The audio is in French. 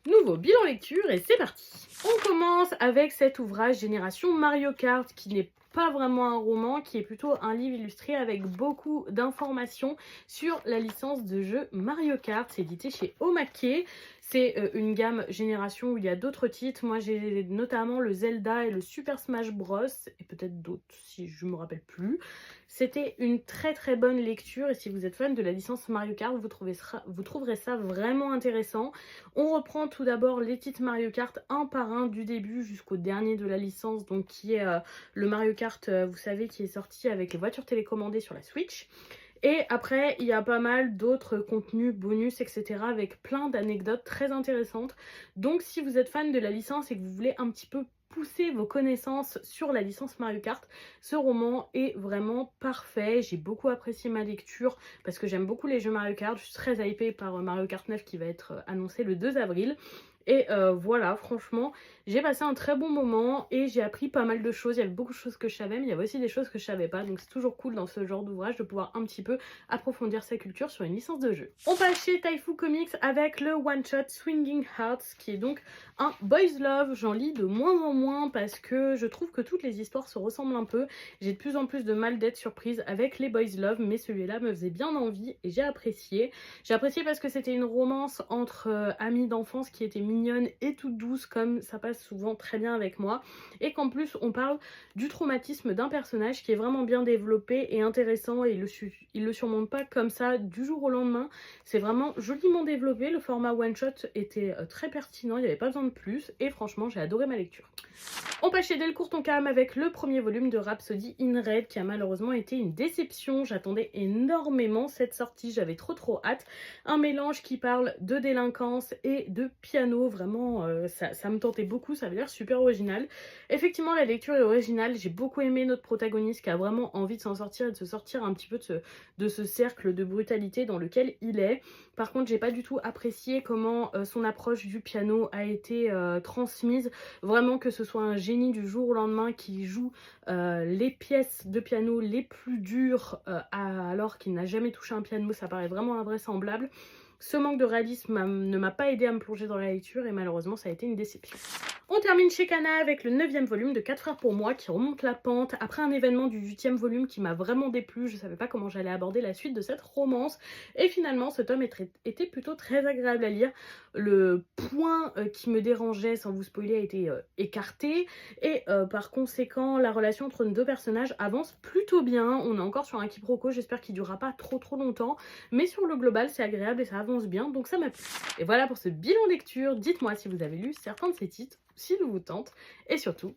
Nouveau bilan lecture et c'est parti. On commence avec cet ouvrage Génération Mario Kart qui n'est pas vraiment un roman, qui est plutôt un livre illustré avec beaucoup d'informations sur la licence de jeu Mario Kart. C'est édité chez Omake. C'est une gamme Génération où il y a d'autres titres. Moi j'ai notamment le Zelda et le Super Smash Bros. Et peut-être d'autres si je me rappelle plus. C'était une très bonne lecture et si vous êtes fan de la licence Mario Kart, vous trouverez ça vraiment intéressant. On reprend tout d'abord les titres Mario Kart un par un du début jusqu'au dernier de la licence, donc qui est le Mario Kart, vous savez, qui est sorti avec les voitures télécommandées sur la Switch. Et après, il y a pas mal d'autres contenus, bonus, etc. avec plein d'anecdotes très intéressantes. Donc si vous êtes fan de la licence et que vous voulez un petit peu pousser vos connaissances sur la licence Mario Kart, ce roman est vraiment parfait. J'ai beaucoup apprécié ma lecture parce que j'aime beaucoup les jeux Mario Kart. Je suis très hypée par Mario Kart 9 qui va être annoncé le 2 avril. Et voilà, franchement, j'ai passé un très bon moment et j'ai appris pas mal de choses. Il y avait beaucoup de choses que je savais, mais il y avait aussi des choses que je savais pas. Donc c'est toujours cool dans ce genre d'ouvrage de pouvoir un petit peu approfondir sa culture sur une licence de jeu. On passe chez Taifu Comics avec le one-shot Swinging Hearts, qui est donc un boys love. J'en lis de moins en moins parce que je trouve que toutes les histoires se ressemblent un peu. J'ai de plus en plus de mal d'être surprise avec les boys love, mais celui-là me faisait bien envie et j'ai apprécié. J'ai apprécié parce que c'était une romance entre amies d'enfance qui était mignonne et toute douce, comme ça passe souvent très bien avec moi, et qu'en plus on parle du traumatisme d'un personnage qui est vraiment bien développé et intéressant, et il le surmonte pas comme ça du jour au lendemain. C'est vraiment joliment développé, le format one shot était très pertinent, il n'y avait pas besoin de plus, et franchement j'ai adoré ma lecture. On passe chez Delcourt Tonkam avec le premier volume de Rhapsody in Red qui a malheureusement été une déception. J'attendais énormément cette sortie, j'avais trop hâte. Un mélange qui parle de délinquance et de piano, vraiment ça me tentait beaucoup, ça avait l'air super original. Effectivement la lecture est originale, j'ai beaucoup aimé notre protagoniste qui a vraiment envie de s'en sortir et de se sortir un petit peu de ce cercle de brutalité dans lequel il est. Par contre j'ai pas du tout apprécié comment son approche du piano a été transmise, vraiment que ce soit un génie du jour au lendemain qui joue les pièces de piano les plus dures alors qu'il n'a jamais touché un piano, ça paraît vraiment invraisemblable. Ce manque de réalisme ne m'a pas aidé à me plonger dans la lecture et malheureusement ça a été une déception. On termine chez Kana avec le 9e volume de 4 frères pour moi qui remonte la pente après un événement du 8e volume qui m'a vraiment déplu. Je savais pas comment j'allais aborder la suite de cette romance et finalement ce tome était plutôt très agréable à lire. Le point qui me dérangeait, sans vous spoiler, a été écarté et par conséquent la relation entre nos deux personnages avance plutôt bien. On est encore sur un quiproquo, j'espère qu'il durera pas trop longtemps, mais sur le global c'est agréable et ça avance bien, donc ça m'a plu. Et voilà pour ce bilan lecture. Dites-moi si vous avez lu certains de ces titres, s'ils vous tentent, et surtout